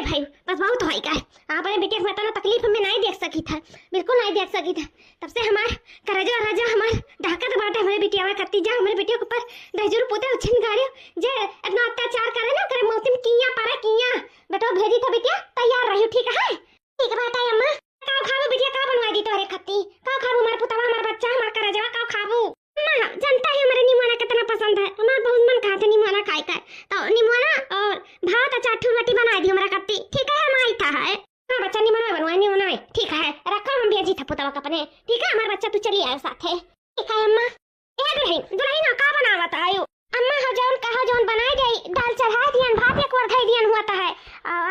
भाई बस बहुत होई का अपने बेटे के बताना तकलीफ में नहीं देख सकी था, बिल्कुल नहीं देख सकी था। तब से हमार करजा राजा हमार ढाकत बाटे हमारे बेटिया में करती जा हमारे बेटियों के ऊपर दहजूर पोते उछन गाड़ियो जे इतना अत्याचार करे ना करे मौतिम किया पारा किया बेटा भेजी था बेटिया तैयार रहियो ठीक है बेटा अम्मा का खाबू बेटिया का बनवा दी तोरे खत्ती का खाबू हमार पुतवा हमार बच्चा हमार करजा का खाबू अम्मा जानता है हमारे निमोना कितना पसंद है, हमार बहुत मन खाते निमोना खाए का तो निमोना और भात अच्छा ठुल रोटी बना दी हमरा कत्ती ठीक है हमारी था है हां बच्चा निमोना बनवाई निमोना ठीक है रखो हम भेजी था पुतवा का अपने ठीक है हमार बच्चा तू चली आए साथ है ठीक है अम्मा ए दुल्हन ना का बनावत आयो अम्मा हो जौन कहा जौन बनाई गई दाल चढ़ा दियन भात एक बार खाई दियन हुआ है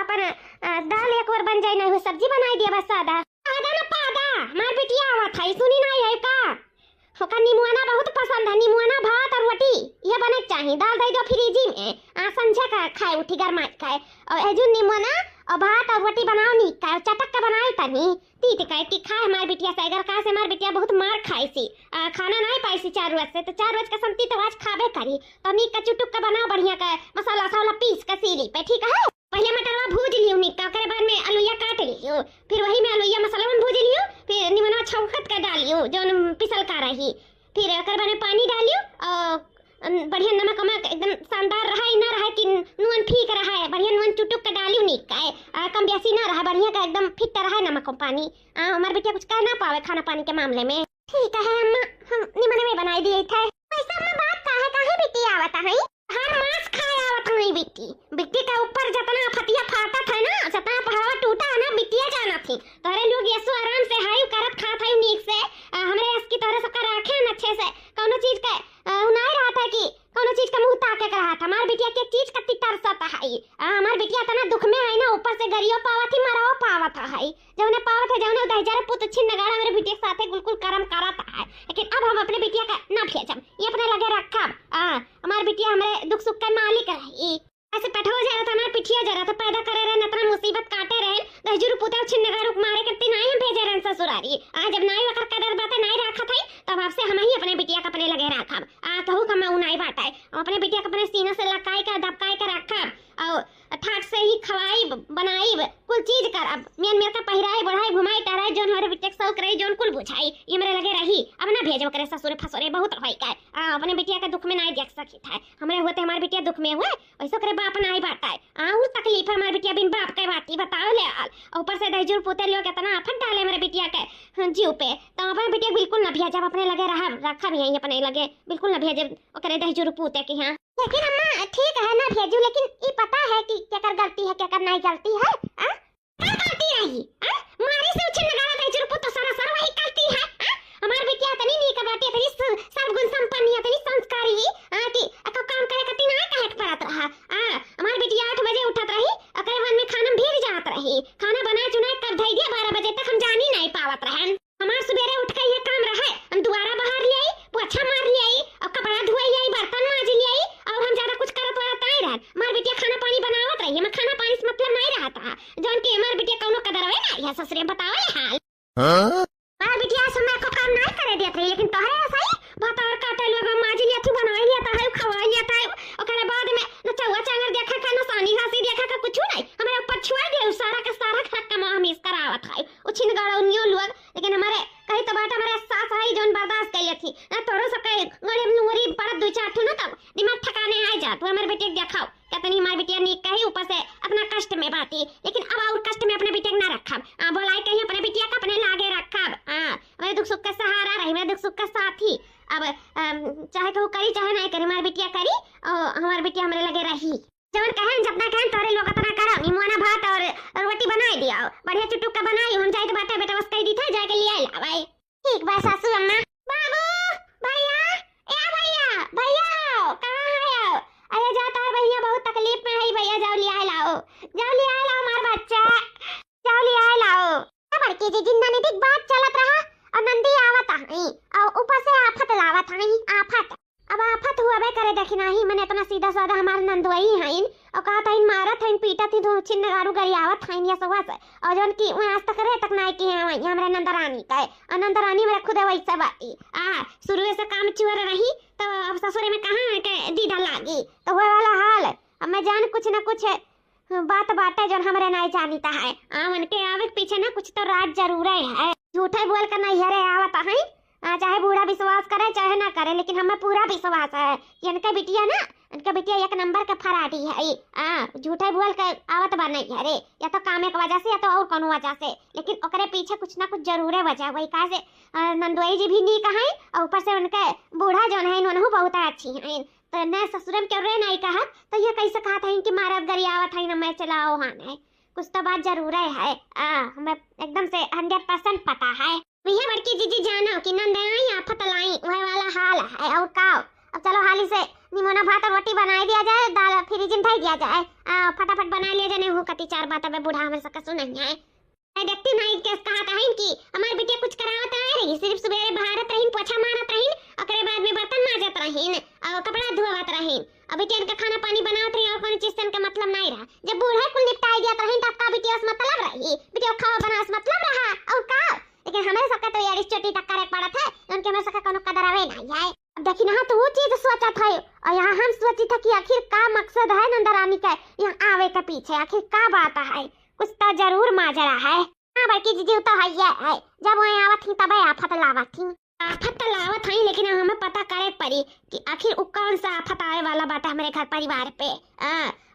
अपन दाल एक बार बन जाए ना वो सब्जी बनाई दिया बस सादा आधा ना पादा मार बिटिया आवत है सुनी नहीं है का होका निमुआना बहुत पसंद है निमुआना भात और रोटी ये बने चाहिए दाल दे दो फ्रिज में संझा का खाए उठी गरमा खाए और एजू निमुआना और भात और रोटी बनाओ नी का चटक का बनाओ तनी तीत का की खाए हमार बिटिया से अगर का से हमार बिटिया बहुत मार खाई सी खाना नहीं पाई सी 4 रोज से तो 4 रोज का संती तो आज खाबे करी तो नी का चुटुक का बनाओ बढ़िया का मसाला साला पीस का सीली पे ठीक है पहले मटरवा भूज लियो निका करे बाद में आलूया काट लियो फिर वही में आलूया मसाला में भूज लियो फिर निमना छौकत का डालियो जो पिसल का रही फिर कर बाद में पानी डालियो और बढ़िया नमक वमक एकदम शानदार रहा ना रहा कि नून फीक रहा है बढ़िया नून चुटुक का डालियो निका कम बेसी ना रहा बढ़िया का एकदम फिट रहा नमक और पानी हमार बेटिया कुछ कह ना पावे खाना पानी के मामले में ठीक है अम्मा हम निमने में बनाई दिए थे ऐसा अम्मा बात काहे बेटी आवता है हर मास खाया आवत नहीं बिट्टी बिट्टी का ऊपर जितना फतिया फाटा था ना जितना पहाड़ टूटा ना बिट्टिया जाना थी तोरे लोग ऐसो आराम से हाई करत खात है नीक से हमरे इसकी तरह सबका रखे न अच्छे से कोनो चीज का नहीं रहा था कि कोनो चीज का मुंह ताके कर रहा था हमार बिटिया के चीज कति तरसता है हमार बिटिया तना दुख में है ना ऊपर से गरियो पावत ही मराओ पावत है जौने पावत है जौने 10,000 पुत छिन नगाड़ा मेरे बिटिया के साथे बिल्कुल करम करता है लेकिन अब हम अपने बिटिया का ना भेजम ये अपने लगे रखब हमार बिटिया हमरे दुख सुख का मालिक रही ऐसे पठो जा रहा था हमार पिठिया जा रहा था पैदा करे रहे नतना मुसीबत काटे रहे 10,000 पुत छिन नगाड़ मारे करती नहीं हम भेजे रहे ससुरारी जब नहीं वकर कदर बातें नहीं रखा था तब आपसे हम ही अपने बिटिया का अपने लगे रखब कहू कम उनाई बात है अपने बिटिया का अपने सीना से लकाई का दबकाई का रखब और ठाट से ही खवाई बनाई कुल चीज करब मेर का पहिराई बढ़ाई घुमाई टराई जोन हमारे बिटिया के सौक रही जोन कुल बुझाई ये मेरे लगे रही अब ना भेजो करे ससुरे फसुरे बहुत होई का अपने बिटिया का दुख में नहीं देख सकी था हमरे होते हमारे बिटिया दुख में हुए वैसे करे बाप नहीं बाटाए ऊ तकलीफ है हमारे बिटिया बिन बाप के बाती बताओ ले ऊपर से 10,000 पुते लोग कितना आफत डाले मेरे बिटिया के जीव पे तो अपने बिटिया बिल्कुल ना भेजब अपने लगे रखा भी है अपने लगे बिल्कुल ना भेजब ओकरे 10,000 पुते के हां लेकिन अम्मा ठीक है ना भेजू लेकिन ये पता है कि क्या कर गलती है क्या कर नहीं गलती है क्या गलती रही मारी से उछल लगा 10,000 पुत सारा सारा वही गलती है हमार बिटिया तनी नी का बाटी तनी सब गुण संपन्न है तनी संस्कारी कि काम करे कती ना कहे परत रहा हमार बिटिया 8 बजे उठत रही अकरे मन में खाना भीड़ जात रही खाना बनाए चुनाए कर धई दिया 12 बजे तक हम जानी नहीं पावत रहन हमार सुबेरे उठ के ये काम रहे हम दोबारा बाहर ले आई पोछा मार ले आई और कपड़ा धोई आई बर्तन मांज ले आई और हम ज्यादा कुछ करत वाला नहीं रहन हमार बिटिया खाना पानी बनावत रही मैं खाना पानी से मतलब नहीं रहा था जौन के हमार बिटिया कौनो कदर है ना यह ससुरे बतावे हाल हमार बिटिया समय को काम नहीं करे देत रही लेकिन तोहरे ऐसा ही भातार काटे लोग मांज लिया तू बनवाई लिया था खवाई लिया था ओकरे बाद में न चौवा चांगर देखा का न सानी हासी देखा का कुछ नहीं हमारे ऊपर छुआ दे सारा का सारा काम हम इस करावत है उछिन गाड़ोनियो लोग लेकिन हमारे कहीं तो बात हमारे सास आई जोन बर्दाश्त कर थी ना तोरो सके गड़े नूरी पर 2-4 ठो ना तब दिमाग ठकाने आ जा तू हमारे बेटे के दिखाओ कहतनी हमारी बिटिया नी कही ऊपर से अपना कष्ट में बाती लेकिन अब और कष्ट में अपने बिटिया ना रखब बोलाई कहीं अपने बिटिया का अपने लागे रखब मेरे दुख सुख का सहारा रही मेरे दुख सुख का साथी अब चाहे कहू करी चाहे नहीं करी हमारी बिटिया करी और हमारी बिटिया हमारे लगे रही जवन कहन जब ना कहन तोरे लोग इतना करो निमोना भात और रोटी बनाई दिया बढ़िया चुटुक का बनाई हम जाए तो बाटा बेटा बस कह दी था जाके ले आई भाई ठीक बा सासू अम्मा बाबू भैया ए भैया कहां है अरे जा तार भैया बहुत तकलीफ में है भैया जाओ ले आई लाओ हमार बच्चा जाओ ले आई लाओ बड़की जी जिंदा ने देख बात चलत रहा और नंदी आवत है और ऊपर से आफत लावत है आफत अब आफत हुआ बे करे देखी नहीं मैंने इतना सीधा साधा हमार नंदवई हईन और कहा था इन मारत हईन पीटत ही दो छिन्न गारू गरियावत हईन या सवा से और जौन की मैं आज तक रहे तक नहीं की है वही हमरा नंदरानी का है और नंदरानी मेरा खुद वैसा बाती शुरू से काम चुअर रही तो अब ससुरे में कहां के दीदा लागी तो वो वाला हाल अब मैं जान कुछ ना कुछ बात बाटे जो हमरे नहीं जानीता है। उनके आवे के पीछे ना कुछ तो राज जरूर है। झूठे बोल कर नहीं हरे आवत है। चाहे बूढ़ा विश्वास करे चाहे ना करे, लेकिन हमें पूरा विश्वास है कि इनका बिटिया ना, इनका बिटिया एक नंबर का फराटी है। झूठे बोल कर आवत बा नहीं हरे, या तो कामे की वजह से या तो और कोनो वजह से, लेकिन ओकरे पीछे कुछ ना कुछ जरूर है वजह। वही कहा से नंदोई जी भी नहीं कहा और ऊपर से उनके बूढ़ा जो है उन्होंने बहुत अच्छी है। तो न ससुरम क्यों रे नहीं कहा तो ये कैसे कहा था कि मारा गरियावत है ना मैं चलाओ हाँ है, कुछ तो बात जरूर है। हमें एकदम से 100% पता है। भैया बड़की जीजी जानो कि नंदई आफत लाई वह वाला हाल है। और का अब चलो हाली से निमोना भात और रोटी बनाई दिया जाए, दाल फ्रिज में दिया जाए, फटाफट बना लिया जाए। हो कति 4 बात में बूढ़ा हमें सका सुन नहीं है। देखती नहीं केस कहा था कि हमारे बेटे कुछ करावत रही, सिर्फ सुबह भारत रहीन, पोछा मारत रहीन, ओकरे बाद में बर्तन माजत रहीन और कपड़ा धोवत रहीन। अब बेटियन का खाना पानी बनावत रही और कोई चीज का मतलब नहीं रहा। जब बूढ़े कुल निपटाई दिया रहीन तब का बेटिया से मतलब रही, बेटिया खावा बनास मतलब रहा और का। लेकिन हमारे सबका तो यार छोटी टक्कर एक पड़ा था, उनके हमारे सबका कोनो कदर आवे नहीं है। अब देखी ना तो वो चीज सोचा था और यहाँ हम सोची था कि आखिर का मकसद है नंदरानी का यहाँ आवे के पीछे, आखिर का बात है, कुछ तो जरूर माजरा है। हाँ बड़की जीजी तो है जब वो आवत थी तब आफत लावत थी, आफत लावत है, लेकिन हमें पता करे पड़ी कि आखिर वो कौन सा आफत आए वाला बात हमारे घर परिवार पे।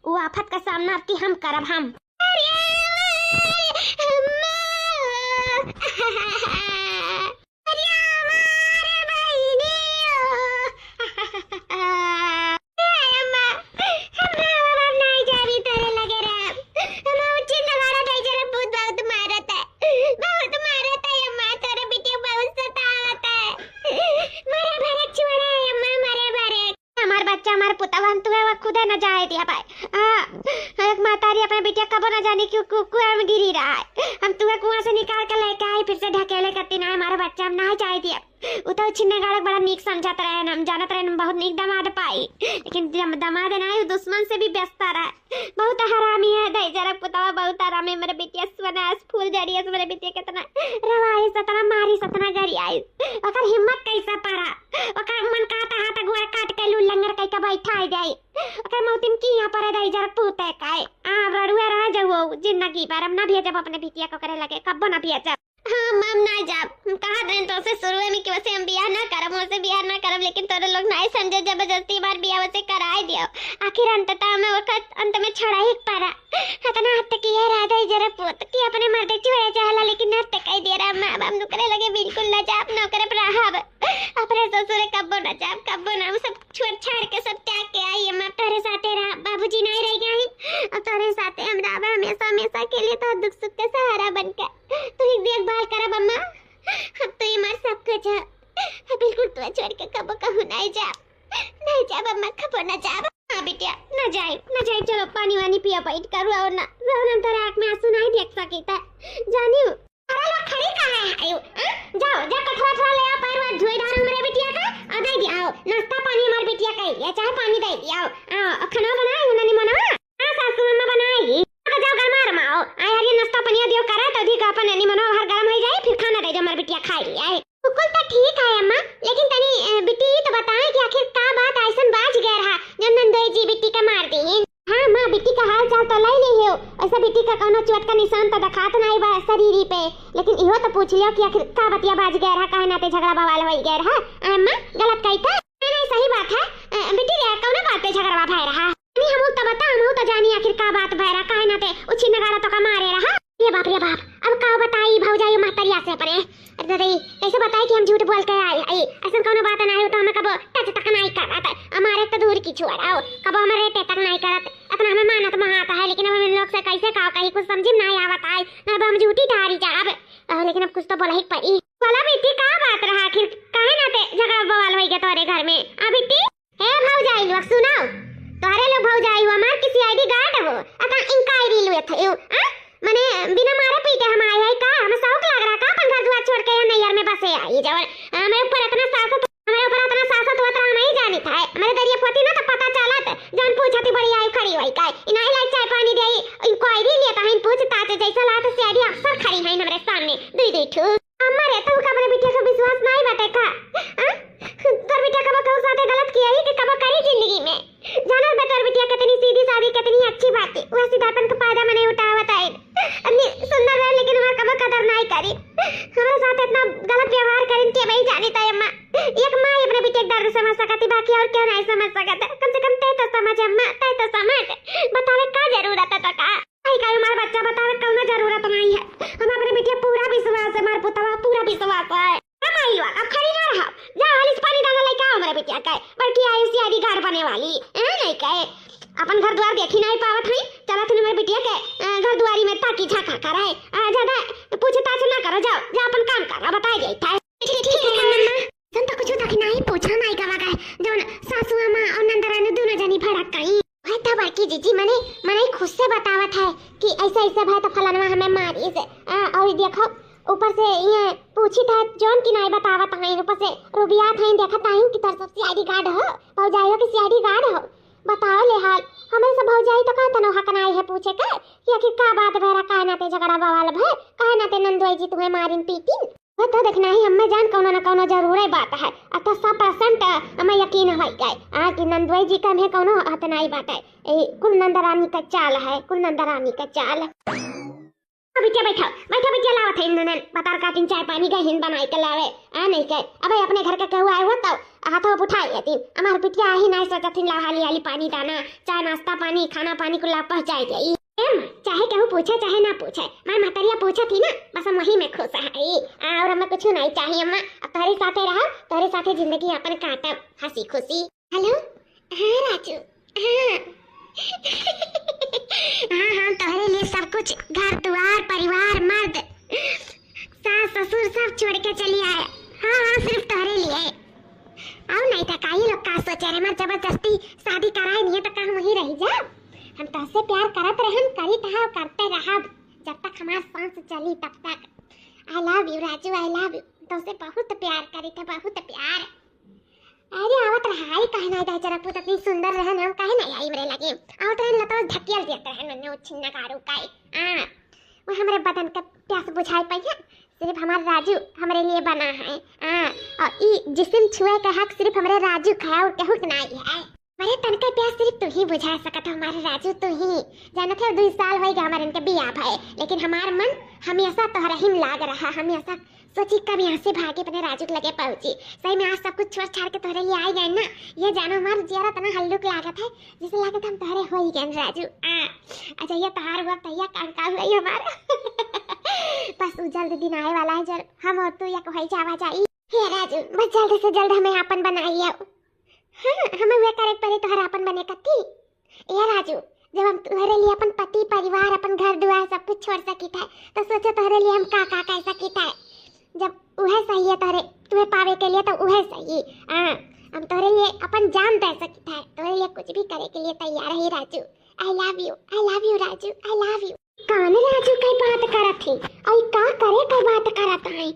वो आफत का सामना की हम करब हम। एक मातारी अपने बेटिया कब न जाने क्यों कुआं में गिरी रहा है। हम तुम्हें कुआं से निकाल कर लेके आए, फिर से ढकेले करती ना हमारा बच्चा हम ना चाहे दिया। वो तो छिन्ने गाड़क बड़ा नीक समझत रहे, हम जानत रहे बहुत नीक दमाद पाई, लेकिन दमाद ना दुश्मन से भी व्यस्त रहा। बहुत हरामी है दई जरा पुतवा, बहुत हरामी। मेरे बेटिया सुनास फूल जरिया से मेरे बेटिया कितना रवाई सतना मारी सतना गरी आई, ओकर हिम्मत कैसा पारा, ओकर मन कहता हाथ गोड़ काट के लू लंगर कई का बैठा आई जाई, ओकर मौतिन की यहां पर दई जरा पूते काय रड़ुआ रह जाओ जिंदगी पर। हम ना भेजब अपने बेटिया को करे लगे कब ना भेजब। हाँ मम ना जाब, हम कहा दें तो से शुरू में कि वैसे हम बियाह ना करब, वैसे बियाह ना करब, लेकिन तोरे लोग नहीं समझे, जबरदस्ती बार बियाह वैसे कराई दियो। आखिर अंततः में वक्त अंत में छड़ा ही पड़ा हतना हद तक ये राधा जरा पोत कि अपने मर्द छोड़े चाहला, लेकिन न तक दे रहा मां बाप नुकरे लगे बिल्कुल ना जाब न करे प्रहाब अपने ससुर कब्बो ना जाब कब्बो ना, सब छोड़ छाड़ के सब त्याग के आई। हम तेरे साथे रहा, बाबूजी नहीं रह गए और तेरे साथे हम रहा हमेशा हमेशा के लिए, तो दुख सुख का सहारा बनकर तू ही देखभाल करब अम्मा। अब तो ये मर सब कुछ है, बिल्कुल तू छोड़ के कब कहूँ नहीं जाब अम्मा, कब ना जाब। हाँ बेटिया न जाए चलो पानी वानी पिया बैठ करो और ना रोहन तेरे आँख में आंसू नहीं देख सकी था जानियो। अरे लोग खड़ी कहाँ है आयो, जाओ जा कठवा ले आओ, पैर में धोई डालो मेरे बेटिया का और दे दिया नाश्ता पानी हमारे बेटिया का या चाय पानी दे दिया। खाना बनाए ना नहीं मना? हाँ सासू मम्मा बनाएगी, जाओ गरमा रमाओ आय हरी नाश्ता पानी दियो करा तो ठीक अपन नहीं मनो हर गरम हो जाए, फिर खाना दे दो हमारी बिटिया खाई आए। बिल्कुल तो ठीक है अम्मा, लेकिन तनी बिटी तो बताएं कि आखिर का बात ऐसन बाज गया रहा जब नंदोई जी बिटी का मार दी। हाँ माँ बिटी का हाल चाल तो लाई नहीं हो, ऐसा बिटी का कोनो चोट का निशान तो दिखात नहीं बा शरीर पे, लेकिन इहो तो पूछ लियो कि आखिर का बतिया बाज गया रहा, काहे नाते झगड़ा बवाल हो गया रहा। अम्मा गलत कही था? नहीं सही बात है बिटी रे, कौन बात पे झगड़ा भय रहा? नहीं हम तो बता, हम तो जानी आखिर का बात भय रहा, काहे नाते उछि नगाड़ा तो का मारे रहा। ये बाप अब का बताई भौजाई महतरिया से अपने अरे कैसे बताई कि हम झूठ बोल के आई, ऐसा कोनो बात नहीं हो तो हमें कब टच तक नहीं करत, हमारे तो दूर की छोड़ाओ कब हमारे टच तक नहीं करत, अपना हमें मानत महाता है, लेकिन अब इन लोग से कैसे कहो कहीं कुछ समझ में नहीं आवत है ना, अब हम झूठी ढारी जाब, लेकिन अब कुछ तो बोला ही पड़ी। बोला बेटी का बात रहा आखिर, काहे नाते झगड़ा बवाल हो गया तुम्हारे घर में? बेटी हे भौजाई लोग सुनाओ, तुम्हारे लोग भौजाई हो हमार किसी आईडी गार्ड हो अका इंक्वायरी लिए थे मने बिना मारे पीटे हम आए है का, हमें शौक लग रहा का अपन घर द्वार छोड़ के नैयर में बसे आई जवर हमें ऊपर इतना सासत होता हम नहीं जानी था, मेरे दरिया फोती ना तो पता चलत जान पूछती बड़ी आई खड़ी हुई का इनाई लाइक चाय पानी दे इंक्वायरी लिए तो हम पूछताछ जैसा लात से आड़ी अक्सर खड़ी है हमारे सामने दुई ठू। अम्मा रे तुम का अपने बेटे का विश्वास नहीं बाटे का? तोर बेटा कब कहू साथे गलत किया ही कि कब करी जिंदगी में? जानत बे तोर बेटिया कितनी सीधी सादी कितनी अच्छी बात है, वो सीधा पर बतावे कौनो जरूरत नहीं है। हम अपने बेटिया पूरा विश्वास है, मार पुतवा पूरा विश्वास है। हम आइलवा अब खड़ी ना रहा जा हालिस पानी डाला लइका हमरे बेटिया के बल्कि आयुष आईडी कार्ड बने वाली ए नहीं कहे अपन घर द्वार देखी नहीं पावत हई। चला तू मेरे बेटिया के घर द्वारी में ताकी झाका कराए ज्यादा पूछताछ ना करो, जाओ जा अपन काम कर बताई जाई था। ठीक है मम्मा तुम तो कुछ तक नहीं पूछा नहीं कवा गए जोन सासू अम्मा और नंदरानी दोनों जनी भड़क गई है। तब बड़की जीजी मने खुद से बतावत है कि ऐसा ऐसा भाई तो फलानवा हमें मारी से और देखो ऊपर से ये पूछी था जोन की नहीं बतावत है, ऊपर से रुबिया था देखा ताई कि तर सब सीआईडी कार्ड हो भौजाइयो की सीआईडी कार्ड हो। बताओ ले हाल हमें सब भौजाई तो कहता नो हक नहीं है पूछे के कि आखिर का बात भरा काहे नाते झगड़ा बवाल भय काहे नाते नंदोई जी तुम्हें मारिन पीटिन वो तो देखना ही हमें जान कौनो न कौनो जरूर है बात है। अत 100% हमें यकीन हो गए कि नंदोई जी का में कौनो हत नहीं बात है। कुल नंदरानी का चाल है, कुल नंदरानी का चाल। अभी क्या बैठा बैठा लावत है इन्होंने बतार काटिन चाय पानी का हिंद बनाई के लावे नहीं के अबे अपने घर का कहू आए हो तो हाथों उठाई आती हमार पिटिया ही नहीं सोचथिन ला हाली हाली पानी दाना चाय नाश्ता पानी खाना पानी को ला पहुंचाई जाई। चाहे कहू पूछे चाहे ना पूछे मार महतरिया पूछा थी ना बस हम वही में खुश है और हमें कुछ नहीं चाहिए। अम्मा अब तोरे साथे रहा तोरे साथे जिंदगी अपन काटा हंसी खुशी। हेलो हाँ राजू हाँ हाँ तोहरे लिए सब कुछ घर द्वार परिवार मर्द सास ससुर सब छोड़ के चली आए। हाँ सिर्फ तोहरे लिए आओ नहीं तो काई लोग का सोचे रे मर जबरदस्ती शादी कराए नहीं तो हम वही रह जा। हम तोसे प्यार करत रहन करी तहा करते रहब जब तक हमार सांस चली तब तक। I love you Raju I love you तोसे बहुत प्यार करी थे बहुत प्यार। अरे आवत रहाई काहे नहीं दाई जरा पुत इतनी सुंदर रहन हम काहे नहीं आई मेरे लगे आवत रहन लतो धकियल देत रहन नन्ने छिन्ना कारू काई वो हमरे बदन का प्यास बुझाई पई है सिर्फ हमार राजू हमरे लिए बना है और ई जिस्म छुए का हक सिर्फ हमरे राजू का और केहू के नहीं है। मेरे तन का प्यास सिर्फ तू ही बुझा सकत हमारे राजू तू ही जानत है 2 साल होई गए हमारे इनके बियाह भए लेकिन हमार मन हमेशा तोहरा ही लाग रहा हमेशा सोची कब यहाँ से भागे अपने राजू के लगे पहुंची। सही में आज सब कुछ छोड़ छाड़ के तोहरे लिए आई गए ना ये जानो हमार जियारा तना हल्लुक लागत है जिसे लागत हम तोहरे हो ही गए राजू। अच्छा ये तहार हुआ तैया काम हुई हमारा बस जल्द दिन आए वाला है जब हम और तू या कोई जावा जाई हे राजू बस जल्द से जल्द हमें अपन बनाइए। हाँ हमें वे करे पड़े तोहरा अपन बने कथी ए राजू जब हम तुम्हारे लिए अपन पति परिवार अपन घर द्वार सब कुछ छोड़ सकी था तो सोचो तुम्हारे लिए हम का कह सकी था जब उहे सही है तोरे तुम्हें पावे के लिए तो उहे सही हम तोरे लिए अपन जान दे सकी था तोरे लिए कुछ भी करे के लिए तैयार है Raju. I love you Raju I love you. कौन राजू कई बात करत थी और का करे कई बात करत है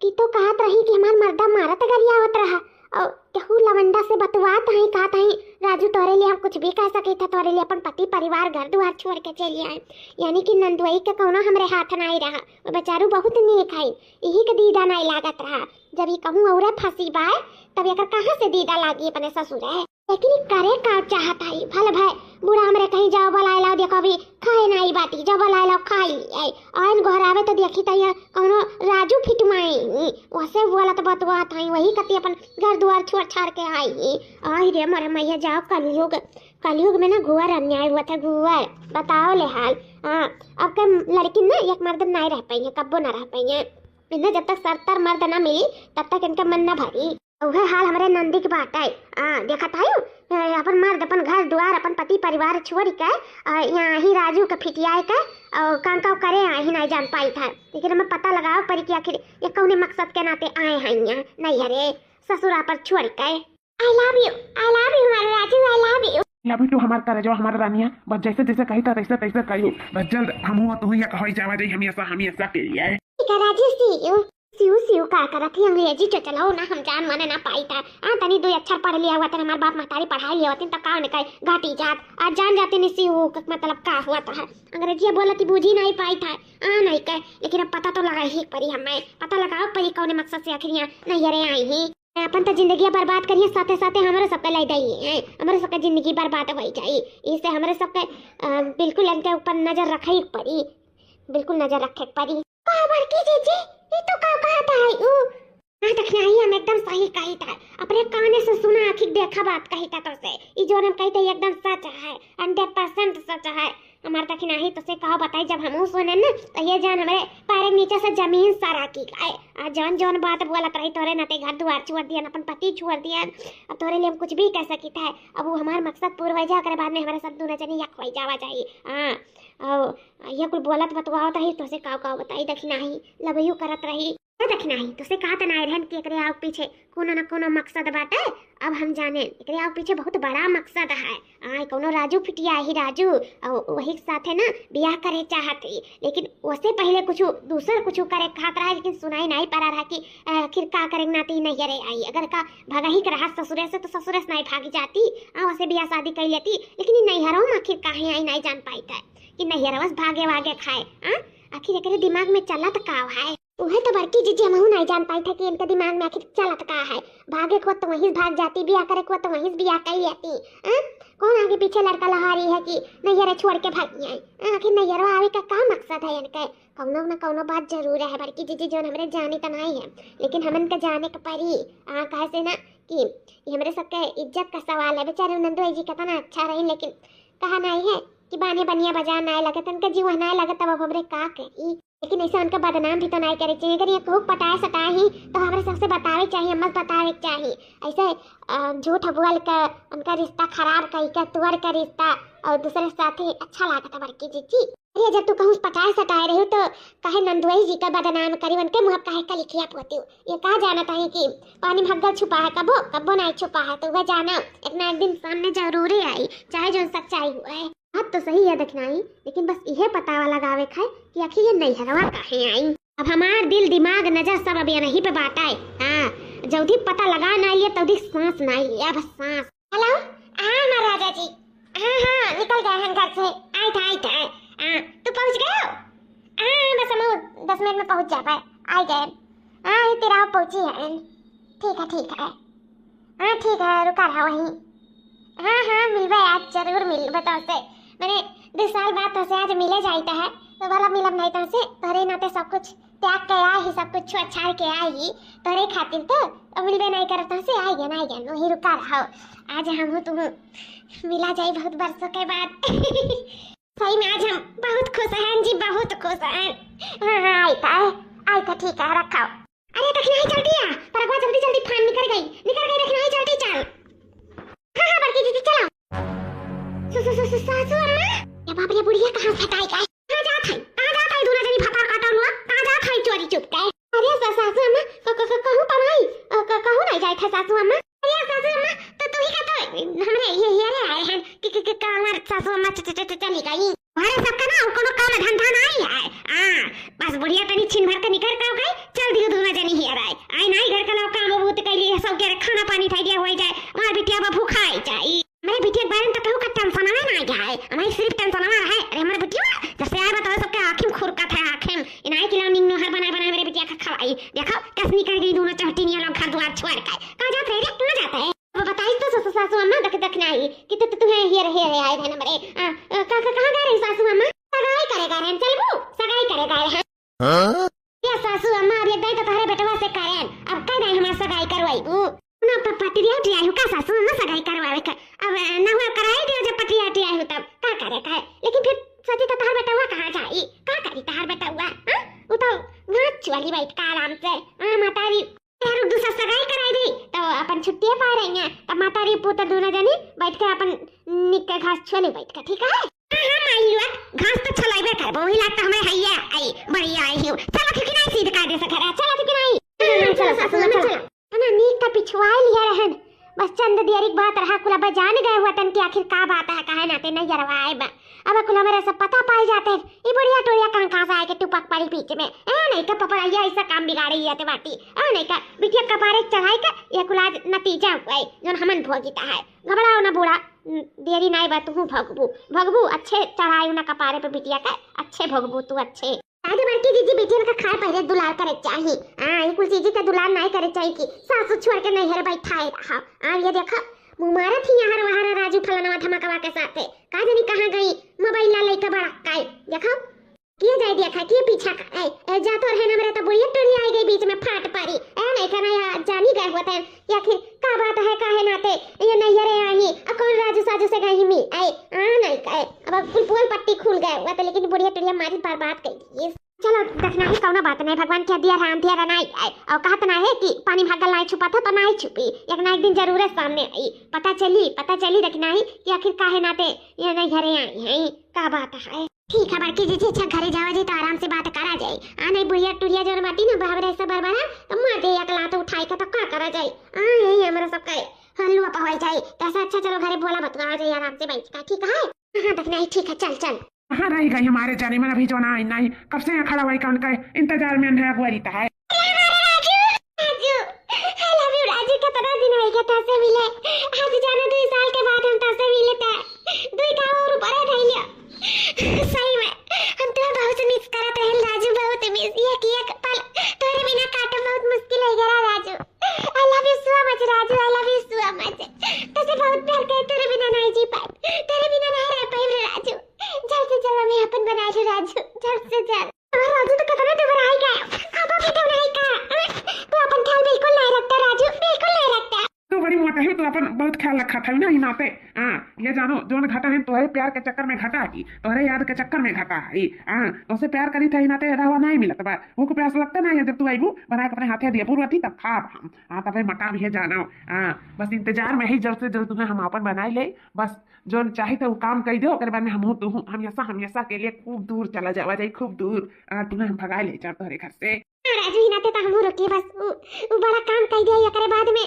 कि तो कहत रही कि हमार मर्दा मारत गरिया होत रहा और केहू लवंडा से बतवात है कहत है राजू तोरे लिए हम कुछ भी कह सके था तोरे लिए अपन पति परिवार घर द्वार छोड़ के चली आए यानी कि नंदुई के कौनो हमरे हाथ नहीं रहा वो बेचारू बहुत नेक है यही के दीदा नहीं लागत रहा जब ये कहूँ औरत फंसी बाय तब एकर कहाँ से दीदा लागी अपने ससुर है लेकिन करे का चाहता है भले भाई बुढ़ा हमरे कहीं जाओ बलाए लाओ देखो अभी खाए नहीं बाटी जाओ बलाए लाओ खाई आइन घर आवे तो देखी तो ये कौनो राजू फिटमाई वैसे बोला तो बतवा था वही कती अपन घर द्वार छोड़ छाड़ के आई आई रे मरे मैया जाओ कलयुग में ना गुआर अन्याय हुआ था गुआर बताओ ले हाल। अब का लड़की ना एक मर्द नहीं रह पाई है कब्बो ना रह पाई है इन्हें जब तक सरतर मर्द ना मिली तब तक इनका मन ना भरी वह हाल हमारे नंदी के बात है। देखा था अपन मर्द अपन घर द्वार अपन पति परिवार छोड़ के यहाँ ही राजू के फिटिया के और काम करे ही नहीं जान पाई था लेकिन हमें पता लगाओ परी कि आखिर ये कौन मकसद के नाते आए हैं यहाँ नहीं अरे ससुरा पर छोड़ के। आई लव यू हमारे राजू आई लव यू अभी तो हमार करे जो हमारा रानिया बस जैसे जैसे कही था तैसे तैसे कही बस जल्द हम हुआ तो या कहो जावा जाई हमेशा के लिए ठीक है राजू सिउ का करत ही अंग्रेजी तो चलाओ ना हम जान माने ना पाई था तनी 2 अक्षर पढ़ लिया हुआ था हमारे बाप महतारी पढ़ाई लिया होती तो का ने कहे घाटी जात आज जान जाते नहीं सिउ मतलब का हुआ था अंग्रेजी बोला कि बूझी नहीं पाई था नहीं कहे लेकिन अब पता तो लगा ही परी हमें पता लगाओ परी कौन मकसद से आखिर यहाँ नहीं अरे आई ही अपन तो जिंदगी बर्बाद करिए साथे साथे हमारे सबके लाई दई हमारे सबके जिंदगी बर्बाद हो जाए इससे हमारे सबके बिल्कुल इनके ऊपर नजर रखे पड़ी बिल्कुल नजर रखे पड़ी जी ये तो का कहता है देखना ही हम एकदम सही कही था अपने काने से सुना आखिर देखा बात कही था तो से ये जो हम कहते एकदम सच है 100% सच है हमार तक नहीं तो से कहो बताई जब हम सुने न तो ये जान हमारे पैर के नीचे से जमीन सारा की आए आ जौन जौन बात बोलत रही तोरे नाते घर दुआर छोड़ दिया अपन पति छोड़ दिया अब तोरे लिए हम कुछ भी कह सकी था अब वो हमार मकसद पूरा हो जा करे बाद में हमारे साथ दूना चली या खोई जावा चाहिए हां और ये कुल बोलत बतवावत रही तो से काव बताई देखी नहीं लबयू करत रही देख नहीं तो से कहा नहीं रहन कि एकरे आग पीछे कोनो न कोनो मकसद बाटे अब हम जाने एकरे आग पीछे बहुत बड़ा मकसद है कोनो राजू फिटिया ही राजू और वही साथे ना बियाह करे चाहती लेकिन उससे पहले कुछ दूसर कुछ करे खात रहा लेकिन सुनाई नहीं पा रहा कि आखिर का करेंगे नाती नहीं रे आई अगर का भागा ही कर रहा ससुरे से तो ससुरे से नहीं भागी जाती वैसे बियाह शादी कर लेती लेकिन नहीं हरो आखिर काहे आई नहीं जान पाई था कि नहीं हरो बस भागे खाए आखिर एकरे दिमाग में चलत का है वह तो बड़की जीजी हम नहीं जान पाई था कि इनके दिमाग में आखिर चलत का है भागे को तो वहीं भाग जाती बियाह करे को तो वहीं बियाह कर लेती कौन आगे पीछे लड़का लहारी है कि नैयरा छोड़ के भागी आई आखिर नैयरा आवे का क्या मकसद है इनका कौनो न कौनो बात जरूर है बड़की जीजी जो हमरे जाने तो नहीं है लेकिन हमन का जाने का परी कहे से ना कि हमरे सबके इज्जत का सवाल है बेचारे नंदू जी का ना अच्छा रही लेकिन कहा नहीं है कि बाने बनिया बजा नहीं लगे तनका जीव नहीं लगे तब हमरे का करी लेकिन ऐसा उनका बदनाम भी तो नहीं करे चाहिए अगर ये खूब पटाए सटाए ही तो हमारे सबसे बतावे चाहिए मत बतावे चाहिए ऐसे झूठ बोल का उनका रिश्ता खराब कही का तुअर का रिश्ता और दूसरे साथी अच्छा लागता बड़की जीजी अरे जब तू कहूँ पटाए सटाए रही तो कहे नंदुई जी का बदनाम करी उनके मुँह कहे का लिखिया पोती ये कहा जाना था कि पानी भगल छुपा है कबो नहीं छुपा है तो वह जाना एक दिन सामने जरूरी आई चाहे जो सच्चाई हुआ है बात तो सही है दखनाई लेकिन बस यह पता लगावे खाए कि आखिर ये नहीं हरवा काहे आई अब हमार दिल दिमाग नजर सब अब यहीं पे बाटा है हाँ जल्दी पता लगा ना लिए तभी सांस नहीं लिया बस सांस हेलो महाराजा जी हाँ निकल गए हैं घर से आए थे तू पहुंच गए बस हम 10 मिनट में पहुंच जा पाए आ गए तेरा पहुंची है ठीक है रुका रहा वहीं हाँ मिलवे आज जरूर मिलवे तो से मैंने 2 साल बाद तो से आज मिले जाता है तो वाला मिलब नहीं तो से तोरे नाते सब कुछ त्याग के ही सब कुछ छुआ छाड़ के आई तोरे खातिर तो मिलवे नहीं करता से आई गया वही रुका रहा आज हम तुम मिला जाए बहुत बरसों के बाद सही में आज हम बहुत खुश हैं जी बहुत खुश हैं आई था ठीक है रखा अरे देखना ही जल्दी आ पर जल्दी फान निकल गई देखना ही जल्दी चल हाँ बड़की दीदी चलो सासू अम्मा ये बाप रे बुढ़िया कहाँ फटाई गई कहाँ जात है दूना जनी फटार काटा हुआ कहाँ जात है चोरी चुप के अरे सासू अम्मा कहूँ पनाई कहूँ नहीं जाए था सासू अम्मा अरे सासू अम्मा तो तू ही का तो हमरे ये रे आए हैं कि हमारे सासू अम्मा चली गई हमारे सबका ना कोनो काम धंधा नहीं है बस बुढ़िया तनी छिन भर के निकल का गई चल दियो दूना जनी ही आई नहीं घर का काम बहुत कैली सब के खाना पानी थाई दिया हो जाए हमार बिटिया बा भूखा आई जाए मेरे बिटिया बारे में तो कहूँ का टेंशन है ना जाए हमारी सिर्फ टेंशन है अरे हमारे बिटिया जैसे आए बताओ सबके आँखें खुरकत है आँखें इनाई खिलाओ निन्नो हर बनाए मेरे बिटिया का खवाई देखो कैसे निकल गई दोनों चहटी नहीं लोग घर द्वार छोड़ के कहाँ जाते हैं कहाँ जाता है वो बताइए तो सासू अम्मा देखना आई कि तुम्हें हेर आए थे नंबरे कहाँ गए रही सासू अम्मा सगाई करेगा रे चल सगाई करेगा रे ये सासू अम्मा अब एक तो तारे बेटवा से करें अब कह रहे हमारा सगाई करवाई ना पटिया आई का सासू अम्मा सगाई करवावे का अब ना हुआ कराई दियो जब पटिया आई हो तब का करे का लेकिन फिर सची तो तार बेटा हुआ कहाँ जाई का करी तार बेटा हुआ वो तो नाच वाली बैठ का आराम से मातारी तेरे दूसरा सगाई कराई दी तो अपन छुट्टियां पा रही हैं तब मातारी पुत्र दोनों जनी बैठ के अपन निक्के घास छोले बैठ के ठीक है हाँ माई लोग घास तो छलाइबे कर वही लगता हमें हैया आई बढ़िया आई हूं चलो ठीक नहीं सीध का दे सखरा चलो ठीक नहीं चलो सासू चलो ना नीक का पिछवाई लिया रहन बस चंद देरी बात रहा कुला बजान गए हुआ तन की आखिर का बात है काहे नाते नहीं जरवाए बा अब कुला मेरे सब पता पाई जाते हैं ये बढ़िया टोलिया कहां से आए के टुपक पड़ी पीछे में नहीं का पपड़ाइया ऐसा काम बिगाड़ी है ते बाटी नहीं का बिटिया कपारे चढ़ाई का ये कुला नतीजा हुआ है जो हमन भोगिता है घबराओ ना बूढ़ा देरी नहीं बा तू भगबू अच्छे चढ़ाई ना कपारे पे बिटिया का अच्छे भगबू तू अच्छे आगे बढ़ के जीजी बेटियों का खाए पहले दुलार करे चाहिए ये कुछ चीज़ का दुलार नहीं करे चाहिए कि सासू छोड़ के नहीं हर बैठाए रहा ये देखा मुँह मारा थी यहाँ वहाँ राजू फलाना धमाकवा के साथ कहा जानी कहाँ गई मोबाइल ला लेकर बड़ा काय देखो किए जाए देखा किए पीछा का जा तो है ना मेरा तो बुढ़िया टोली आई गई बीच में फाट पारी नहीं करना या जानी गए हुआ था या फिर का बात है काहे नाते ये नहीं रे आई कौन राजू साजू से गई मिल नहीं कहे अब पोल पट्टी खुल बर्बाद कर दिए। चलो देखना ही कौनो बात नहीं, भगवान क्या दिया राम दिया नहीं आए और कहत ना है कि पानी भागल नहीं छुपा था तो नहीं छुपी, एक ना एक दिन जरूर सामने आई, पता चली देखना ही कि आखिर काहे नाते ये नहीं घरे आई है, का बात है। ठीक है बड़की जी, अच्छा घरे जावा जी तो आराम से बात करा जाए। आ नहीं बुढ़िया टुरिया जो माटी ना बाबर ऐसा बरबरा तो मार दे एक लात उठाई के तो का करा जाए। यही हमारा सब का हल्लुआ पवाई जाए, ऐसा अच्छा चलो घरे बोला बतवा जाए आराम से बैठ का, ठीक है। हाँ देखना ही ठीक है, चल चल। कहाँ रही गई हमारे जाने में, अभी जो ना आई नहीं, कब से यहाँ खड़ा हुआ कौन का इंतजार में है अगुवारी है। राजू कितना दिन हो गया तासे मिले, आज जाने 2 साल के बाद हम तासे मिले ता 2 का और ऊपर है लिया। सही में हम तो बहुत मिस करत रहे राजू, बहुत मिस ये कि एक पल तोरे बिना काटो बहुत मुश्किल हो गया Raju. I love you so much Raju, I love you so much. तुझसे बहुत प्यार करते, तेरे बिना नहीं जी पाए, तेरे बिना नहीं रह पाए राजू। जल्द से जल्द मैं अपन बना लूं राजू, जल्द से जल्द। राजू तो कितना दूर आ गया, अब भी तो नहीं का तो अपन ख्याल बिल्कुल नहीं रखता राजू, बिल्कुल नहीं रखता। तो बड़ी मोटा है तो अपन बहुत ख्याल रखा था ना ही नाते। हाँ ये जानो जो घटा है तुम्हारे प्यार के चक्कर में घटा की, तुम्हारे याद के चक्कर में घटा है। हाँ तो उसे प्यार करी था ही नाते रहा नहीं मिला था, वो को प्यास लगता नहीं है जब तू आई बना के अपने हाथे दिया पूर्व थी तब खा हम। हाँ तब मटा भी है जाना। हाँ बस इंतजार में ही जल्द से जल्द तुम्हें हम अपन बनाए ले, बस जो चाहे तो वो काम कर दो, बाद में हम हमेशा के लिए खूब दूर चला जावा जाए, खूब दूर तुम्हें हम भगा ले जाओ तुम्हारे घर से। राजू ही नाते तो हम रुकी, बस वो बड़ा काम कर दिया करे बाद में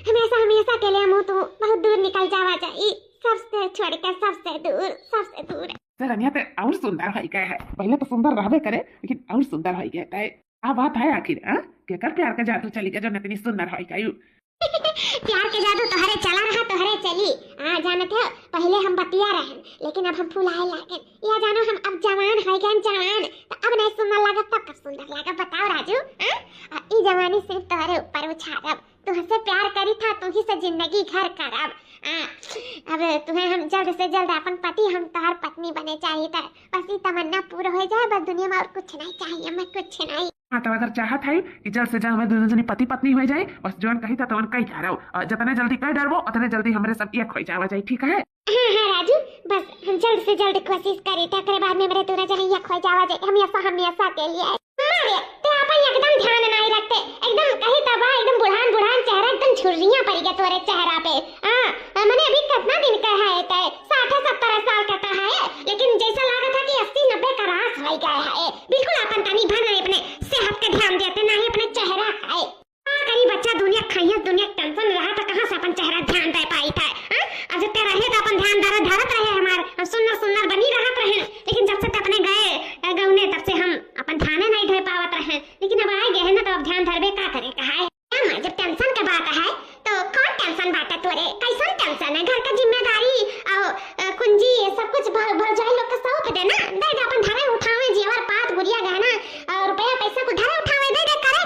हमेशा के लिए हम तो बहुत दूर निकल जावा जाए, सबसे छोड़ के सबसे दूर। रनिया तो और सुंदर हो गया है, पहले तो सुंदर रहबे करे लेकिन और सुंदर हो गया है। आ बात है आखिर के कर प्यार का जादू चली गया जो इतनी सुंदर हो गई। प्यार के जादू तोहरे चला रहा तोहरे चली। जानते हो पहले हम बतिया रहे लेकिन अब हम फुलाए लागे, या जानो हम अब जवान हो गए जवान, तो अब नहीं सुंदर लगा तब कब सुंदर लगा बताओ राजू। ई जवानी सिर्फ तोहरे ऊपर उछारब, तुझसे प्यार करी था तुही से जिंदगी घर करब। अब तुम्हें हम जल्द से जल्द अपन पति हम तोहर पत्नी बने चाहिए था, बस ये तमन्ना पूरा हो जाए, बस दुनिया में और कुछ नहीं चाहिए, हमें कुछ नहीं। हाँ तो अगर चाहत है कि जल्द से जल्द हमें दोनों जनी पति पत्नी हो जाए, बस जोन कही था तो कही जा रहा हो, जितने जल्दी कह डरबो उतने जल्दी हमारे सब एक हो जावा जाए, ठीक है। हाँ राजू बस हम जल्द से जल्द कोशिश करी था, करे बाद में मेरे दोनों जने एक हो जावा जाए, हमेशा के लिए। मारे ते अपन एकदम ध्यान नहीं रखते, एकदम कही तबा एकदम बुढ़ान चेहरा एकदम छुर्रियां पड़ गया तोरे चेहरा पे। मैंने अभी कितना दिन का है तय 60-70 साल का है, लेकिन जैसा लगा था कि 80-90 का रास हो गया है। बिल्कुल अपन तनी भर नहीं अपने सेहत का ध्यान देते ना ही अपने चेहरा का। कहीं बच्चा दुनिया टेंशन रहा तो कहां से अपन चेहरा ध्यान दे पाई था। अब जब रहे तो अपन ध्यान धरत रहे, हमार सुंदर बनी रहत रहे, लेकिन जब से अपने गए गौने तब से हम अपन ध्यान नहीं धर पावत रहे, लेकिन अब आए गए हैं ना तो अब ध्यान धरबे का करे कहा है। जब टेंशन का बात है तो कौन टेंशन बात है तोरे, कैसन टेंशन है, घर का जिम्मेदारी और कुंजी सब कुछ भौजाई लोग का सौंप देना, दे अपन धरे उठावे जेवर पात गुड़िया गहना और रुपया पैसा को धरे उठावे दे करे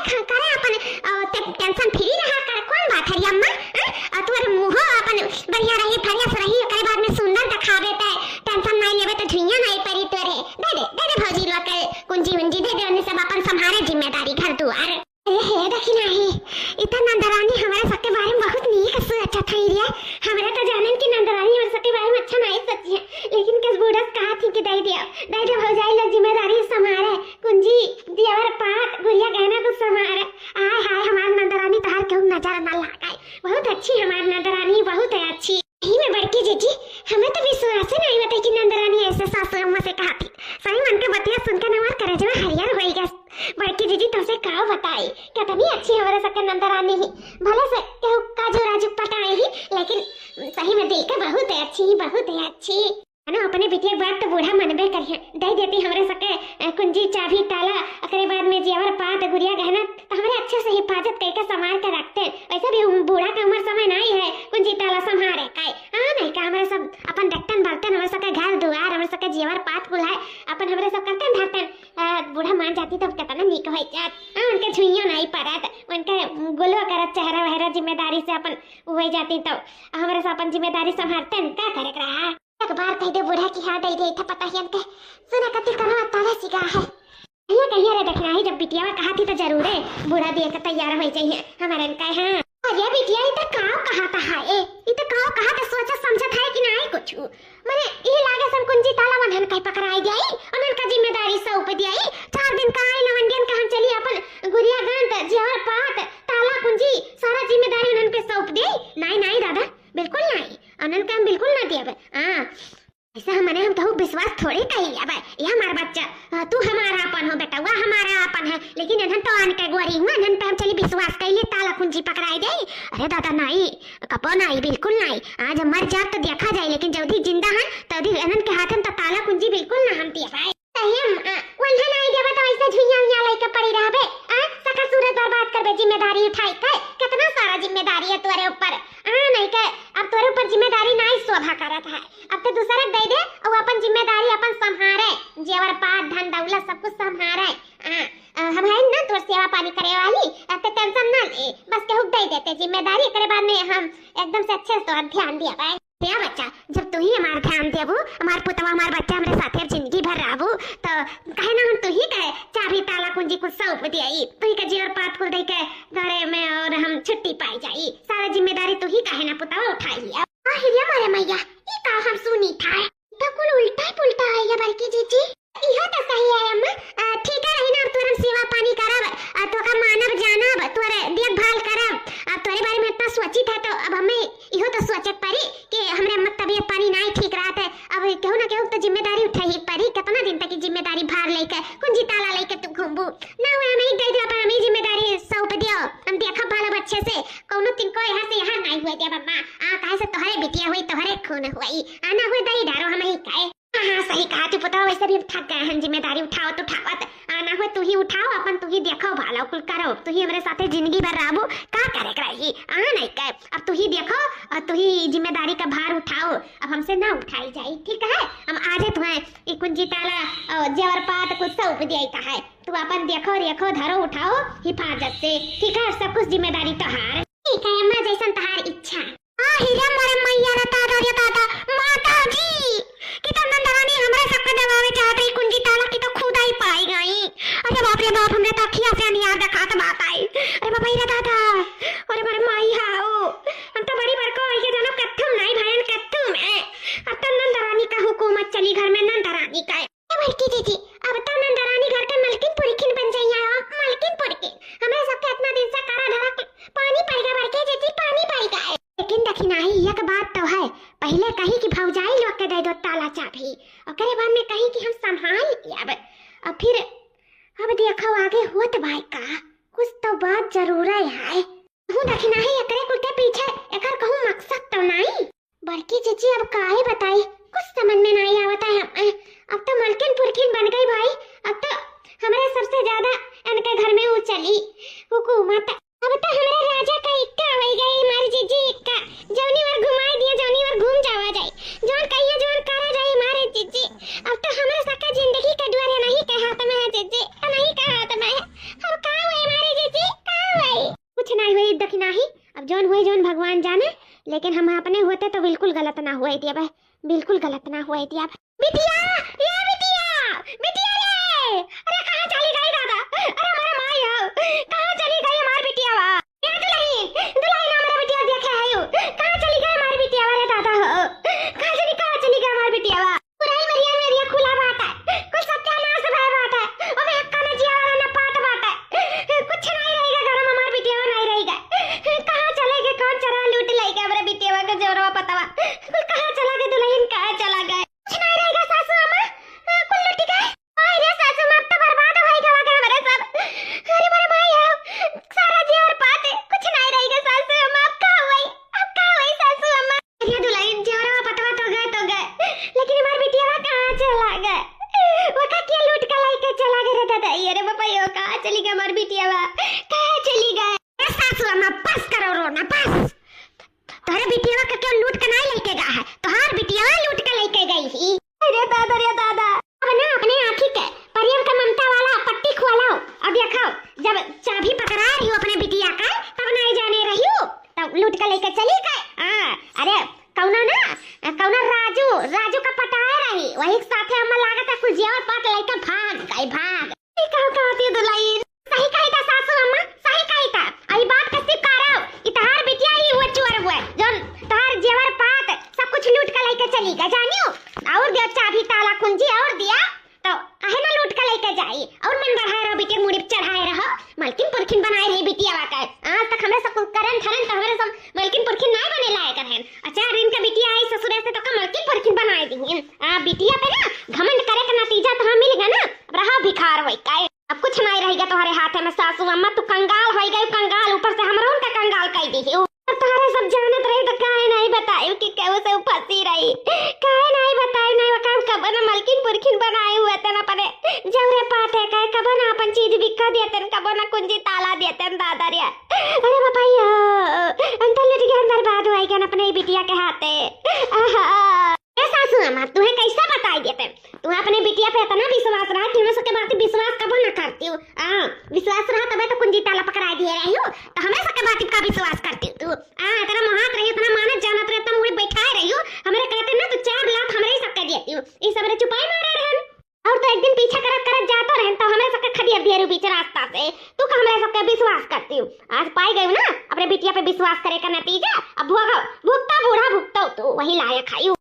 अपन टेंशन फ्री रहा कर। कौन बात है अम्मा, तोरे मुंह अपन बढ़िया रही फरियस रही करे बाद में सुंदर दिखावे ते टेंशन नहीं लेवे तो झुइया नहीं पड़ी तोरे। दे भौजी लोग के कुंजी उंजी दे दे, सब अपन संभाले जिम्मेदारी घर दुआर। हे देखी नहीं इतना नंदरानी हमारे सबके बारे में बहुत नीक अच्छा था एरिया, हमारे तो जानन की नंदरानी हमारे सबके बारे में अच्छा नहीं सच्ची है, लेकिन किस बूढ़ा कहा थी कि दे दिया हो जाए लोग जिम्मेदारी संभाले, कुंजी दियावर पात गुड़िया गहना कुछ संभाले। हाय हमारी नंदरानी तो हर क्यों नजर न लगाए, बहुत अच्छी हमारी नंदरानी, बहुत है अच्छी। ही में बड़की जीजी हमें तो विश्वास ही नहीं होता कि नंदरानी ऐसे सासू अम्मा से कहा थी, सही मन के बतिया सुनकर नवार करे जो हरियर हो गया। बड़की जीजी तुमसे का बताई कितनी अच्छी हमारे सबके नंदरानी ही, भले से केहू काजू राजू पटाए ही, लेकिन सही में दिल के बहुत है अच्छी। ना अपने बिटिया बात तो बूढ़ा मनबे करिए, दे देती हमारे सके कुंजी चाबी ताला, अकरे बाद में जेवर पात गुड़िया गहना तो हमारे अच्छे से हिफाजत करके संभाल कर रखते हैं। वैसे भी बूढ़ा का उम्र समय नहीं है कुंजी ताला संभाले का। नहीं का हमारे सब अपन देखते बर्तन हमारे सबके घर दुआर हमारे सबके जेवर पात बुलाए अपन हमारे सब करते धरते। बूढ़ा मान जाती तो कितना नीक हो जात, उनके छुइयों नहीं पड़त, उनके गुलो करत चेहरा वहरा जिम्मेदारी से अपन हो जाती तो हमारे सब अपन जिम्मेदारी संभालते का करे रहा। एक बार कह दे बूढ़ा की हाँ दे दे था पता ही हमके सुना कति कनो तवे सिगा है। कहिए रे देखना ही जब बिटिया कहा थी तो जरूर है बूढ़ा दिए के तैयार हो जाइए हमारे का। हाँ अरे बिटिया इ त काव कहता है इ त काव कहता सोचा समझत है कि नहीं कुछ माने ई लागे सन कुंजी ताला वधन कई पकड़ाई जाई अनन का जिम्मेदारी सौंप दियाई 4 दिन का आई लवंडियन का हम चली अपन गुड़िया गंत जेवर पात ताला कुंजी सारा जिम्मेदारी उनन पे सौंप दे नहीं नहीं दादा बिल्कुल नहीं अनन का हम बिल्कुल ना दिया हां ऐसा हमने हम तो विश्वास थोड़ी कही अब ये हमारा बच्चा तू हमारा अपन हो बेटा वह हमारा अपन है लेकिन इधन तो अन के गोरी हुआ इधन पे हम चली विश्वास कइले ताला कुंजी पकड़ाई दे अरे दादा नहीं कपो नहीं बिल्कुल नहीं आज मर जात तो देखा जाए लेकिन जल्दी जिंदा है तभी इधन के हाथन तो ताला कुंजी बिल्कुल ना हम दिया भाई सही वल्हा नहीं देबा तो ऐसे झुइया उइया लइके पड़ी रहबे सका सूरत बर्बाद करबे जिम्मेदारी उठाई के कितना सारा जिम्मेदारी है तोरे ऊपर नहीं के अब तोरे ऊपर जिम्मेदारी नहीं शोभा करत है अब तो दूसरे दे दे और अपन जिम्मेदारी अपन संभाले जेवर पात धन दौलत सब कुछ संभाले हम है ना तोर सेवा पानी करे वाली अब तो टेंशन ना ले बस केहू दे देते जिम्मेदारी करे बाद में हम एकदम से अच्छे से ध्यान दिया भाई क्या बच्चा जब तू ही हमारा ध्यान देबू हमार पुतवा हमार बच्चा हमरे साथे जिंदगी भर रहबू तो कहे ना हम तू ही कहे चाबी ताला कुंजी कुछ सौंप दियाई तू ही के जेवर पात खुल दे के घरे में और हम छुट्टी पाई जाई सारा जिम्मेदारी तू ही कहे ना पुतवा उठाई लिया हिरिया मारे मैया ई का हम सुनी था तो कुल उल्टा पुल्टा है ये बल्कि जीजी इहो तो सही है अम्मा ठीक है रही ना तोरन सेवा पानी करब तो का मानव जानब तोरे देखभाल करब अब तोरे बारे में इतना सोची था तो अब हमें इहो तो सोचत पड़ी कि हमरे मत तबीयत पानी नहीं ठीक रहत है अब केहू ना केहू तो जिम्मेदारी उठाई पड़ी कितना दिन तक की जिम्मेदारी भार लेके कुंजी ताला लेके तू घूमबू ना हुए हमें दे दे अपन हमें जिम्मेदारी सौंप दियो हम देखब भालो अच्छे से कोनो दिन को यहां से यहां नहीं हुए दे अम्मा काहे से तोहरे बिटिया हुई तोहरे खून हुई आना हुए दई डारो हमें ही काहे हाँ सही कहा तू पता वैसे भी थक गए हैं जिम्मेदारी उठाओ तो उठावत आना हुए तू ही उठाओ अपन तू ही देखो भालो कुल करो तू ही हमारे साथे जिंदगी भर रहबो का करे रही नहीं कह अब तू ही देखो और तू ही जिम्मेदारी का भार उठाओ अब हमसे ना उठाई जाए ठीक है हम आजे तुम्हें कुंजी ताला जेवर पात कुछ सौंप दिया का है तू अपन देखो रेखो धरो उठाओ हिफाजत से ठीक है सब कुछ जिम्मेदारी तोहार ठीक है अम्मा जैसन तोहार इच्छा हीरा मारे मैया रे दादा माता जी कि तुम नंदरानी हमारे सबके दबावे चाहत रही कुंजी ताला की तो खुद ही पाई गई अरे बाप हमने तो अखियां से नहीं देखा तो बात आई अरे बाबा हीरा दादा अरे मारे माई हाओ हम तो बड़ी बड़को ये जानो कत्थुम नहीं भाईन कत्थुम है अब तो नंदरानी का हुकूमत चली घर में नंदरानी का है बल्कि दीदी अब तो नंदरानी घर के मलकिन पुरखिन बन जाई है मलकिन पुरखिन हमारे सबके इतना दिन से करा धरा पानी पाएगा बड़के जीजी पानी पाएगा लेकिन देखी नहीं एक बात तो है पहले कही कि भौजाई लोग के दे दो ताला चाबी और करे बाद में कही कि हम संभाल लिया अब फिर अब देखो आगे होत भाई का कुछ तो बात जरूर है हूं देखी नहीं एकरे कुल के पीछे एकर कहूं मकसद तो नहीं बल्कि जीजी अब काहे बताई कुछ समझ में नहीं आवता है अब तो मलकिन पुरखिन बन गई भाई अब तो हमारे सबसे ज्यादा इनके घर में वो चली हुकूमत अब तो हमारे राजा का इक्का हो गई हमारी जीजी इक्का जौनी बार घुमाई दिया जौनी बार घूम जावा जाए जोन कहिए जोन करा जाए हमारे जीजी अब तो हमारे सबका जिंदगी का डुअर नहीं के हाथ में है जीजी नहीं के हाथ में है हम का हुए हमारे जीजी का हुए कुछ नहीं हुई देखी नहीं अब जोन हुए जोन भगवान जाने लेकिन हम अपने होते तो बिल्कुल गलत ना हुए दिया भाई बिल्कुल गलत ना हुए दिया बिटिया ये बिटिया बिटिया रे अरे कहां चली गई दादा अरे हमारा माई हो कहां चली गई हमारी बिटिया वा ये दुल्हन हमारा बिटिया देखे आयो कहां चली गई हमारी बिटिया रे दादा हो कहां चली गई हमारी बिटिया वा पुराई मेरिया खुला बात है कुछ सत्यानाश भय बात है और मैं अक्का ने जिया वाला न पात बात है कुछ नहीं रहेगा घर में हमारी बिटिया नहीं रहेगा कहां चले गए कौन चरा लूट लेगा हमारे बिटिया का जोरवा पतावा कहां चला गए दुल्हन कहां चला गए कुछ नहीं रहेगा सासू अम्मा कुल लूट गए अरे सासू मां तो बर्बाद हो गई हमारे सब अरे मेरे माई सारा जेवर पाते कुछ नहीं रहेगा सासू अम्मा अब का हुई सासू अम्मा ये दुल्हन जेवरवा पतावा तो गए लेकिन हमारी बिटिया कहां चला गए वो का क्या लूट के लेके चला गए रे दादा अरे बाबा यो कहां चली गई हमारी बिटिया कहां चली गई सासू अम्मा बस करो रोना बस तोहरे बिटिया का क्यों लूट के नहीं लेके गया है तोहार बिटिया लूट के लेके गई ही अरे दादा अब ना अपने आंखी के परियम का ममता वाला पट्टी खोलाओ अब दिखाओ जब चाबी पकड़ा रही हो अपने बिटिया का तब नहीं जाने रही हो तब लूट के लेके चली गए अरे कौना राजू का पटाया रही वही साथे हम लागत है कुछ जेवर पात लेके भाग ई कहती दुल्हन सही कही था सासू अम्मा सही कही था आई बात का सिर्फ कराओ इतहार जा तुम्हारे हाथ में सासू अम्मा तू कंगाल हो गई कंगाल ऊपर से हमरा उनका कंगाल कह दी तुम्हारे सब जानत रही तो काहे नहीं बताई कि केहू से फंसी रही काहे नहीं बताई नहीं काम कब ना मलकिन पुरखिन बनाए हुए थे ना पने जवरे पाटे कहे कब ना अपन चीज बिका देते न कब ना कुंजी ताला देते न दादा रे अरे बाबा अंतर लट गया बर्बाद हो गया अपने बिटिया के हाथे ए सासू अम्मा तुम्हें कैसा बताई देते तुम्हें अपने बिटिया पे इतना विश्वास रहा कि मैं सबके बात विश्वास कब ना करती हूँ विश्वास रहा तबे तो कुंजी ताला पकड़ा दिए रही हूँ तो हमें सबके बात का विश्वास करती हूँ तू इतना महात रही इतना मानत जानत रही तुम मुझे बैठाए रही हो हमारे कहते ना तो 4 लाख हमारे ही सबके देती हूँ इस सबरे चुपाई मारे रहन और तो एक दिन पीछा करत जातो रहन तो हमें सबके खदियर दिए बीच रास्ता से तू का हमारे सबके विश्वास करती हूँ आज पाई गई ना अपने बिटिया पे विश्वास करे का नतीजा अब भुगता बूढ़ा भुगता तू वही लायक खाई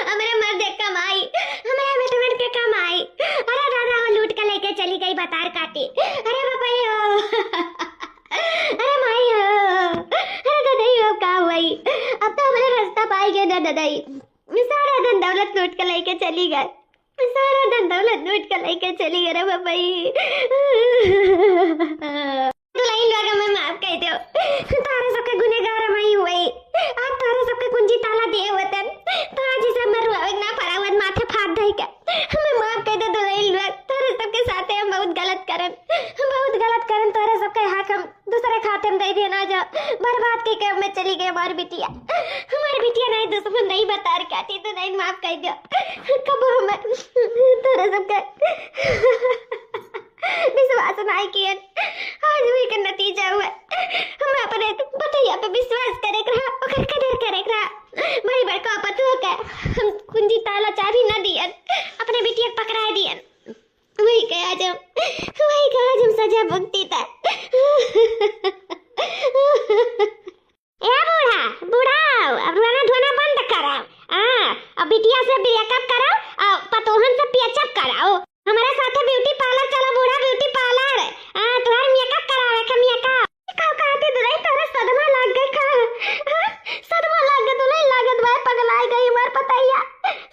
हमारे मर्द कमाई हमारे बेटे के कमाई अरे दादा वो लूट के लेके चली गई बतार काटी अरे बाबा अरे माई अरे दादाई अब का हुई अब तो हमारे रास्ता पाई गए ना दादाई सारा धन दौलत लूट के लेके चली गए सारा धन दौलत लूट के लेके चली गए रे बाबाई दुलाई लोग मैं माफ कह दो तारे सबके गुनहगार मैं हुई आज तारे सबके कुंजी ताला दे वतन तो आज से मरवा ना परावन माथे फाड़ दे के हमें माफ कह दे दुलाई लोग तारे सबके साथ हम बहुत गलत करन तारे सबके हक हम दूसरे खाते में दे देना जा बर्बाद के काम में चली गई हमारी बिटिया नहीं दुश्मन नहीं बता काटी तो नहीं माफ कर दो कब हम तारे सबके विश्वास नहीं किया आज भी का नतीजा हुआ हम अपने बतैया पे विश्वास करे रहा ओकर कदर करे रहा मारी बड़का पतुआ के हम कुंजी ताला चाबी न दियन अपने बिटिया पकड़ा दियन वही के आज हम सजा भुगती था ए बूढ़ा अब रोना धोना बंद कराओ अब बिटिया से ब्रेकअप कराओ और पतोहन से पेचअप कराओ हमारे साथे ब्यूटी पार्लर चलो बूढ़ा ब्यूटी पार्लर तुम्हारा मेकअप करावे का मेकअप का कहते दुलाई तोरे सदमा लग गई का सदमा लग गई दुलाई लागत भाई पगलाई गई मार पतैया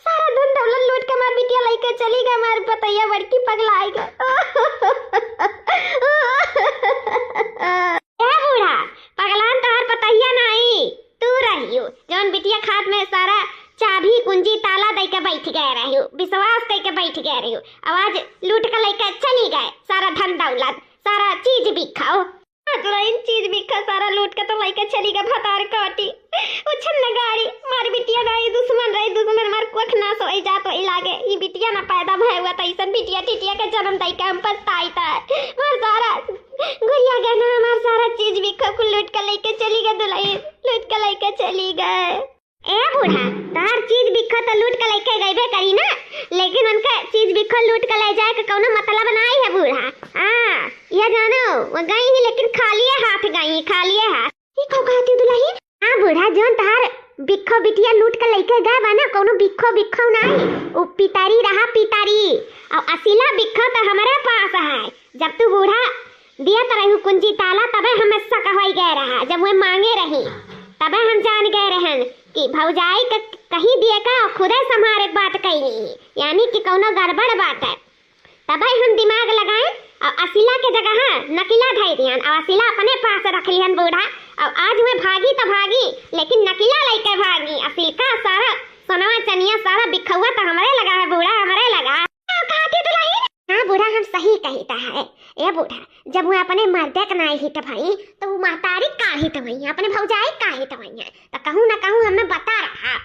सारा धन दौलत लूट के मार बिटिया लेके चली गई मार पतैया बड़की पगलाई गई ए बूढ़ा पगलान तोहर पतैया नहीं तू रही हो जौन बिटिया खात में सारा चाबी कुंजी ताला दे के बैठ गए रही हो विश्वास दे के बैठ गए रही हो आवाज लूट के लेके चली गए सारा धन दौलत सारा चीज बिखाओ चीज बिखा सारा लूट के तो लेके चली गए भतार काटी उछन न गाड़ी मार बिटिया रही दुश्मन मार कोख ना सोई जा तो लागे ये बिटिया ना पैदा भय हुआ त ऐसन बिटिया टिटिया के जन्म दई के हम पछताई था मार सारा गुड़िया गहना हमार सारा चीज बिखा को लूट के लेके चली गए दुल्हन लूट के लेके चली गए ए बूढ़ा तार चीज बिखा तो लूट के लेके गईबे करी ना लेकिन उनका चीज बिखा लूट के ले जाए के कोनो मतलब नहीं है बूढ़ा ये जानो वो गई ही लेकिन खाली हाथ ये को कहती दुल्हन बूढ़ा जोन तार बिखो बिटिया लूट के लेके गए बा ना कोनो बिखो नहीं ओ पितारी रहा और असीला बिखो तो हमारे पास है जब तू बूढ़ा दिया तरह कुंजी ताला तबे हम शक होई गए रहा जब वो मांगे रही तबे हम जान गए रहन कि भौजाई का कहीं दिए का खुदे संभारे बात कही यानी कि कोनो गड़बड़ बात है तबे हम दिमाग लगाए और असीला के जगह नकीला धई दिहन और असीला अपने पास रख लिहन बूढ़ा और आज मैं भागी तो भागी लेकिन नकीला लेके भागी असील का सारा सोनवा चनिया सारा बिखुआ तो हमारे लगा है बूढ़ा हमारे लगा हाँ बूढ़ा हम सही कहता है ए बूढ़ा जब वो अपने मर्दे का नाई हिट भाई तो वो महतारी का हिट भई अपने भौजाई का हिट भई है तो कहूँ ना कहूँ हमें बता रहा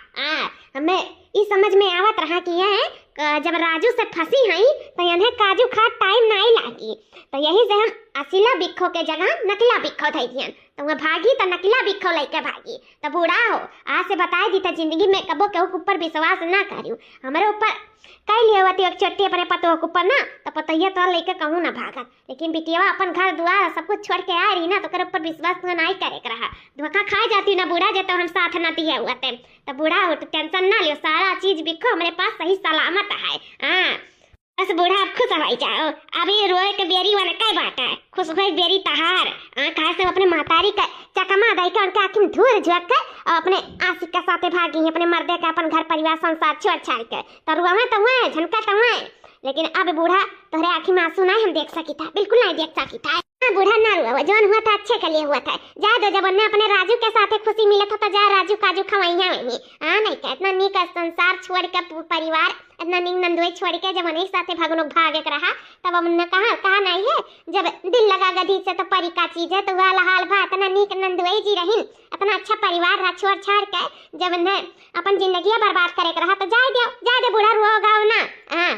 हमें इस समझ में आवत रहा कि ये जब राजू से फंसी हई तो इन्हें काजू खा टाइम नहीं लागी तो यही से हम असीला बिखो के जगह नकला बिखो थई दियन तो वो भागी तो नकला बिखो लेके भागी तो बूढ़ा हो आज से बताए दी तो जिंदगी में कबो के ऊपर विश्वास ना करियो हमारे ऊपर कई लिए होती एक छोटी अपने पतों के ऊपर ना तो पतैया तो लेके कहूँ ना भागत लेकिन बिटिया अपन घर द्वार सब कुछ छोड़ के आ रही ना तो कर ऊपर विश्वास तो नहीं करे रहा धोखा खा जाती ना बूढ़ा जे तो हम साथ ना दिए हुआ थे तो बूढ़ा हो तो टेंशन ना लियो सारा चीज बिखो हमारे पास सही सलामत है बस बूढ़ा आप खुश हो जाओ अभी रोए के बेरी वाला कई बात है खुश हुए बेरी तहार कहा से अपने महतारी का चकमा दई के उनके आँखी में धूल झोंक कर और अपने आशिक के साथे भागी अपने मर्दे का अपन घर परिवार संसार छोड़ छाड़ के तो रुआ तो हुआ झनका तो हुआ लेकिन अब बूढ़ा तोहरे आँखी में आंसू नहीं हम देख सकी था, बिल्कुल नहीं देख सकी था। बूढ़ा ना हुआ, जौन हुआ था अच्छे के लिए हुआ था। जा दो, जब उन्हें अपने राजू के साथ खुशी मिला था तो जा राजू काजू खवाइया में नहीं क्या इतना नीक संसार छोड़ के परिवार इतना नीक नंदुई छोड़ के जब उन्हीं साथे भागनो भागे रहा तब हमने कहा नहीं है जब दिल लगा गधी से तो परी का चीज है। तो वाला हाल भा इतना नीक नंदुई जी रही, इतना अच्छा परिवार रहा छोड़ छाड़ के जब उन्हें अपन जिंदगी बर्बाद करे रहा तो जा दे बूढ़ा रुओ गाओ ना। हाँ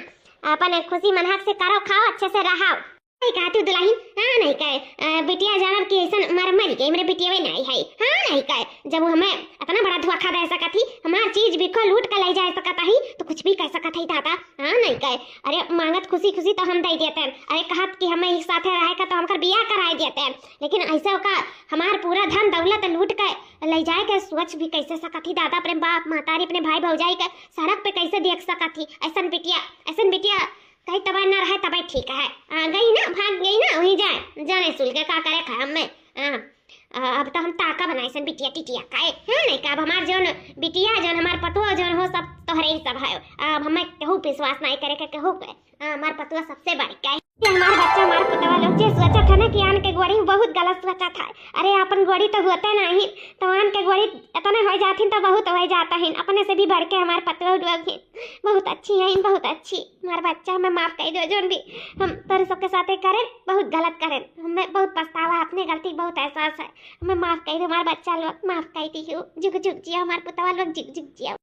अपन खुशी मनहक से करो, खाओ, अच्छे से रहो। नहीं कहा तू दुल्हन, हाँ नहीं कहे बिटिया जानब की ऐसा मर गई मेरे बिटिया नहीं है। हाँ नहीं कहे जब हमें इतना बड़ा धोखा दे सका थी, हमार चीज भी को लूट कर ले जा सकता ही तो कुछ भी कह सकता ही दादा। हाँ नहीं कहे अरे मांगत खुशी खुशी तो हम दे देते हैं, अरे कहत कि हमें एक साथ रहेगा तो हमकर बियाह कराए देते हैं, लेकिन ऐसा का हमार पूरा धन दौलत लूट कर ले जाए के सोच भी कैसे सका थी दादा। अपने बाप मातारी अपने भाई भौजाई के सड़क पे कैसे देख सका थी। ऐसा बिटिया कहीं तबाह न रहे तब ठीक है। गई ना, भाग गई ना, वहीं जाने सुल के का करे खा हमें। अब तो हम ताका बनाए सन बिटिया टिटिया काहे। हाँ नहीं का अब हमार जोन बिटिया जोन हमार पतुआ जोन हो सब तोहरे ही सब है। अब हमें कहूँ विश्वास नहीं करे के कहूँ के हमार पतुआ सबसे बड़ी का हमारे बच्चा हमारे पुतवा लोग जो सोचा था ना कि आन के गोड़ी बहुत गलत सोचा था। अरे अपन गोड़ी तो होते नहीं तो आन के गोड़ी इतने हो जाती तो बहुत हो जाता है। अपने से भी बढ़ के हमारे पतवा लोग बहुत अच्छी है, बहुत अच्छी। हमारे बच्चा हमें माफ कर दो, जो भी हम तेरे सबके साथ करें बहुत गलत करें, हमें बहुत पछतावा, अपनी गलती बहुत एहसास है, हमें माफ कर दो। हमारे बच्चा लोग माफ कर दी, जुग जियो हमारे पुतवा लोग जुग जियो।